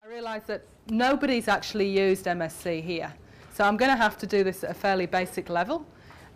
I realise that nobody's actually used MSc here, so I'm going to have to do this at a fairly basic level,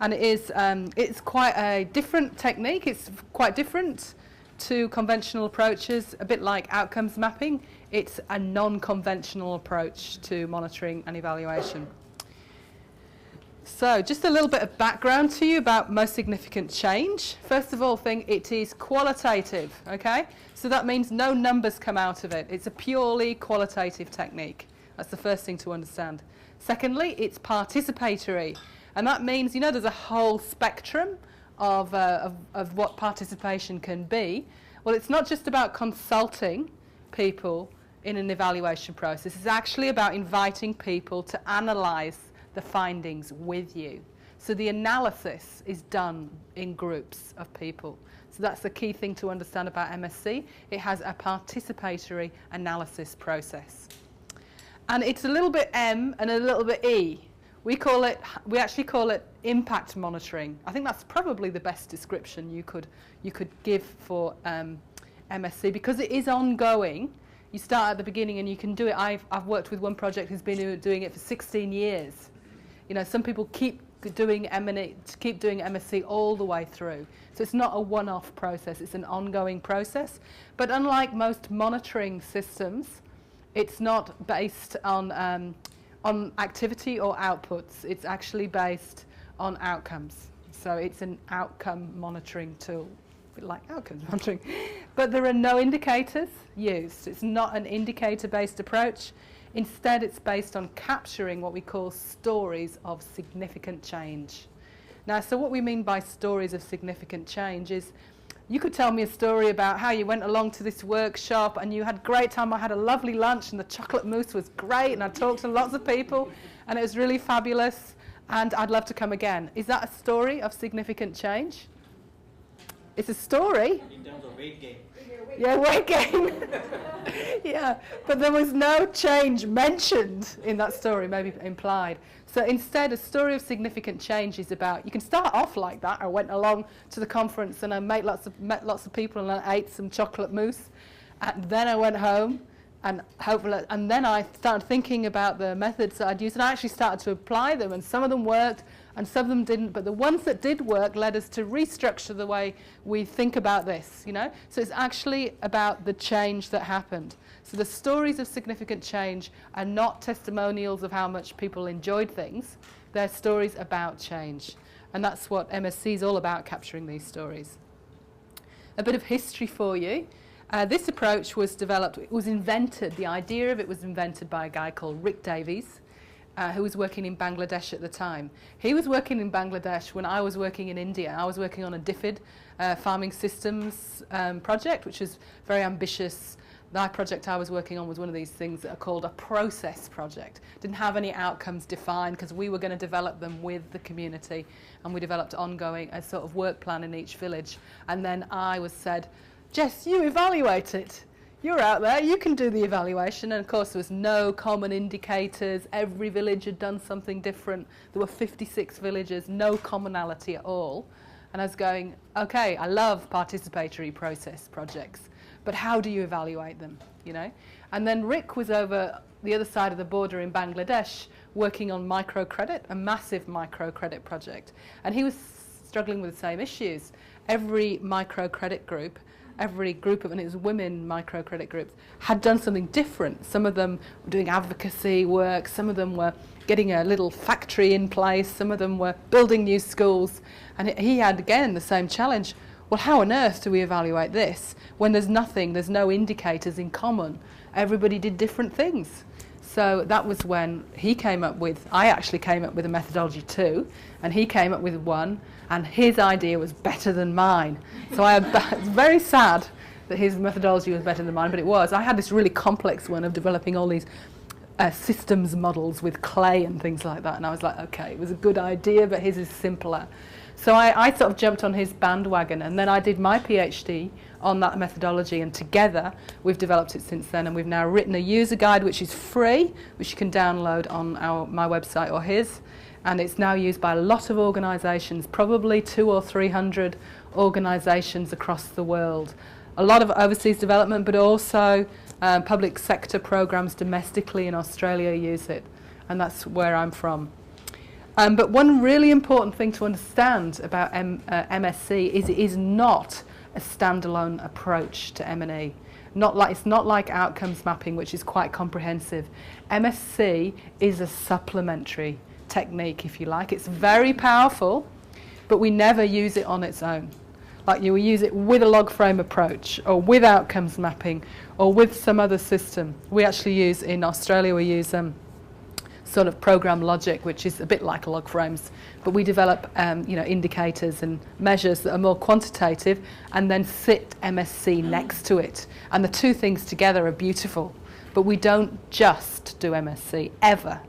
and it's quite a different technique. It's quite different to conventional approaches, a bit like outcomes mapping. It's a non-conventional approach to monitoring and evaluation. So just a little bit of background to you about most significant change. First of all, it is qualitative, okay? So that means no numbers come out of it. It's a purely qualitative technique. That's the first thing to understand. Secondly, it's participatory. And that means, you know, there's a whole spectrum of what participation can be. Well, it's not just about consulting people in an evaluation process. It's actually about inviting people to analyse the findings with you. So the analysis is done in groups of people. So that's the key thing to understand about MSc. It has a participatory analysis process. And it's a little bit M and a little bit E. We actually call it impact monitoring. I think that's probably the best description you could give for MSc, because it is ongoing. You start at the beginning and you can do it. I've worked with one project who's been doing it for 16 years. You know, some people keep doing MSc all the way through. So it's not a one-off process, it's an ongoing process. But unlike most monitoring systems, it's not based on activity or outputs. It's actually based on outcomes. So it's an outcome monitoring tool, a bit like outcomes monitoring. But there are no indicators used. It's not an indicator-based approach. Instead, it's based on capturing what we call stories of significant change. Now, so what we mean by stories of significant change is, you could tell me a story about how you went along to this workshop and you had a great time. I had a lovely lunch and the chocolate mousse was great and I talked to lots of people and it was really fabulous and I'd love to come again. Is that a story of significant change? It's a story. In terms of weight gain. Yeah, weight gain. Yeah, but there was no change mentioned in that story, maybe implied. So instead, a story of significant change is about, you can start off like that. I went along to the conference and I met lots of people and I ate some chocolate mousse. And then I went home and then I started thinking about the methods that I'd used and I actually started to apply them, and some of them worked and some of them didn't, but the ones that did work led us to restructure the way we think about this, you know? So it's actually about the change that happened. So the stories of significant change are not testimonials of how much people enjoyed things. They're stories about change. And that's what MSc is all about, capturing these stories. A bit of history for you. This approach was developed, it was invented, the idea of it was invented by a guy called Rick Davies, who was working in Bangladesh at the time. He was working in Bangladesh when I was working in India. I was working on a DFID farming systems project, which was very ambitious. The project I was working on was one of these things that are called a process project. Didn't have any outcomes defined because we were going to develop them with the community, and we developed ongoing a sort of work plan in each village. And then I was said, Jess, you evaluate it. You're out there, you can do the evaluation. And of course there was no common indicators. Every village had done something different. There were 56 villages, no commonality at all. And I was going, okay, I love participatory process projects, but how do you evaluate them, you know? And then Rick was over the other side of the border in Bangladesh working on microcredit, a massive microcredit project. And he was struggling with the same issues. Every microcredit group, every group of, and it was women microcredit groups, had done something different. Some of them were doing advocacy work, some of them were getting a little factory in place, some of them were building new schools. And he had, again, the same challenge. Well, how on earth do we evaluate this when there's nothing, there's no indicators in common? Everybody did different things. So that was when he came up with, I actually came up with a methodology too, and he came up with one, and his idea was better than mine. So it's very sad that his methodology was better than mine, but it was. I had this really complex one of developing all these systems models with clay and things like that, and I was like, okay, it was a good idea, but his is simpler. So I sort of jumped on his bandwagon, and then I did my PhD on that methodology, and together we've developed it since then, and we've now written a user guide which is free, which you can download on my website or his, and it's now used by a lot of organisations, probably 200 or 300 organisations across the world. A lot of overseas development, but also Public sector programs domestically in Australia use it, and that's where I'm from. But one really important thing to understand about MSc is it is not a standalone approach to M&E. It's not like outcomes mapping, which is quite comprehensive. MSc is a supplementary technique, if you like. It's very powerful, but we never use it on its own. Like you will use it with a log frame approach, or with outcomes mapping, or with some other system. We actually use, in Australia, we use sort of program logic, which is a bit like log frames, but we develop indicators and measures that are more quantitative, and then sit MSc next to it. And the two things together are beautiful, but we don't just do MSc ever.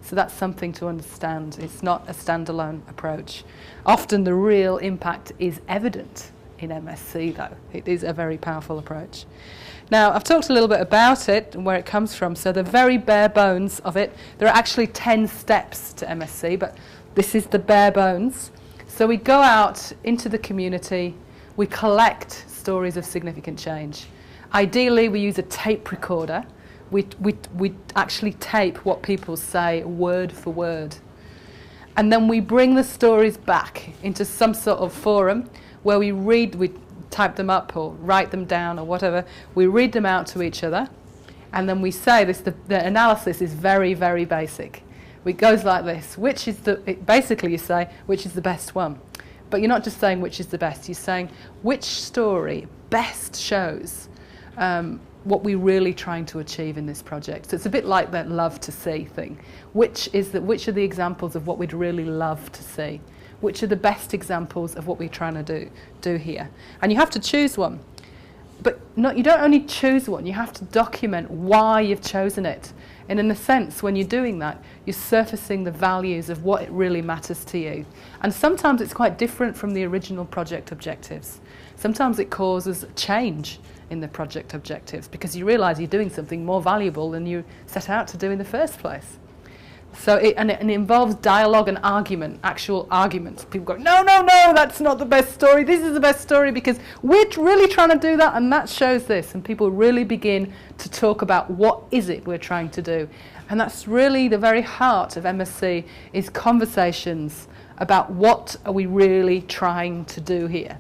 So that's something to understand. It's not a standalone approach. Often the real impact is evident in MSc, though. It is a very powerful approach. Now, I've talked a little bit about it and where it comes from, so the very bare bones of it. There are actually 10 steps to MSc, but this is the bare bones. So we go out into the community, we collect stories of significant change. Ideally, we use a tape recorder. We actually tape what people say word for word. And then we bring the stories back into some sort of forum where we type them up or write them down or whatever. We read them out to each other, and then we say this. The analysis is very, very basic. It goes like this. Basically you say, which is the best one? But you're not just saying which is the best. You're saying which story best shows what we're really trying to achieve in this project. So it's a bit like that love to see thing. Which are the examples of what we'd really love to see? Which are the best examples of what we're trying to do here? And you have to choose one. But you don't only choose one, you have to document why you've chosen it. And in a sense, when you're doing that, you're surfacing the values of what it really matters to you. And sometimes it's quite different from the original project objectives. Sometimes it causes change in the project objectives because you realise you're doing something more valuable than you set out to do in the first place. So it involves dialogue and argument, actual argument. People go, no, that's not the best story. This is the best story because we're really trying to do that, and that shows this. And people really begin to talk about what is it we're trying to do. And that's really the very heart of MSc, is conversations about what are we really trying to do here.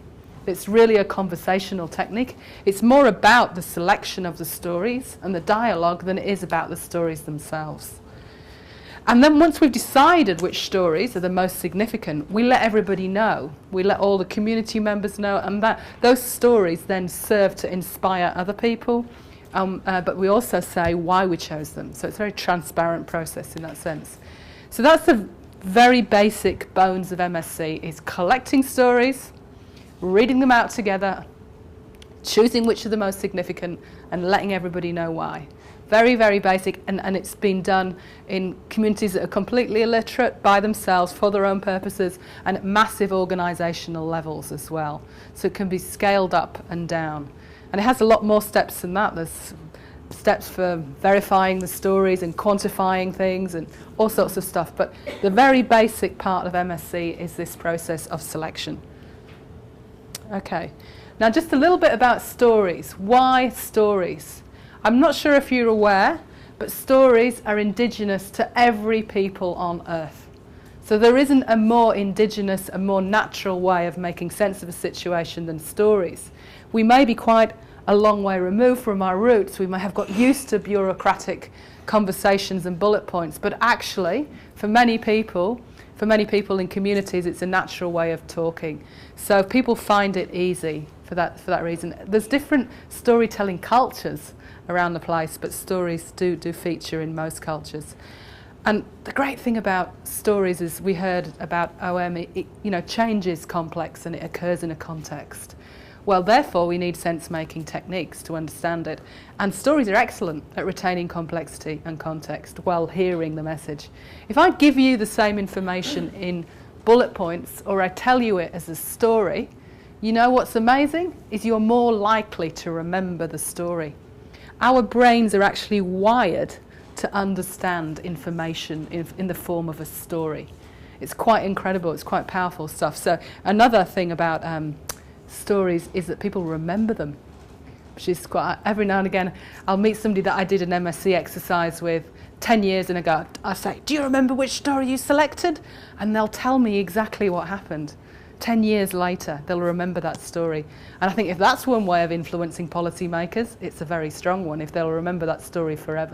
It's really a conversational technique. It's more about the selection of the stories and the dialogue than it is about the stories themselves. And then once we've decided which stories are the most significant, we let everybody know. We let all the community members know, and those stories then serve to inspire other people. But we also say why we chose them. So it's a very transparent process in that sense. So that's the very basic bones of MSc, is collecting stories, reading them out together, choosing which are the most significant, and letting everybody know why. Very, very basic, and it's been done in communities that are completely illiterate by themselves for their own purposes, and at massive organisational levels as well. So it can be scaled up and down. And it has a lot more steps than that. There's steps for verifying the stories and quantifying things and all sorts of stuff. But the very basic part of MSc is this process of selection. Okay, now just a little bit about stories. Why stories? I'm not sure if you're aware, but stories are indigenous to every people on Earth. So there isn't a more indigenous, a more natural way of making sense of a situation than stories. We may be quite a long way removed from our roots. We may have got used to bureaucratic conversations and bullet points, but actually, for many people in communities, it's a natural way of talking. So people find it easy for that reason. There's different storytelling cultures around the place, but stories do feature in most cultures. And the great thing about stories is, we heard about OM, change is complex and it occurs in a context. Well, therefore, we need sense-making techniques to understand it. And stories are excellent at retaining complexity and context while hearing the message. If I give you the same information in bullet points, or I tell you it as a story, you know what's amazing? Is you're more likely to remember the story. Our brains are actually wired to understand information in the form of a story. It's quite incredible. It's quite powerful stuff. So another thing about stories is that people remember them. she's quite, every now and again, I'll meet somebody that I did an MSc exercise with 10 years ago. I say, do you remember which story you selected? And they'll tell me exactly what happened. 10 years later, they'll remember that story. And I think if that's one way of influencing policymakers, it's a very strong one, if they'll remember that story forever.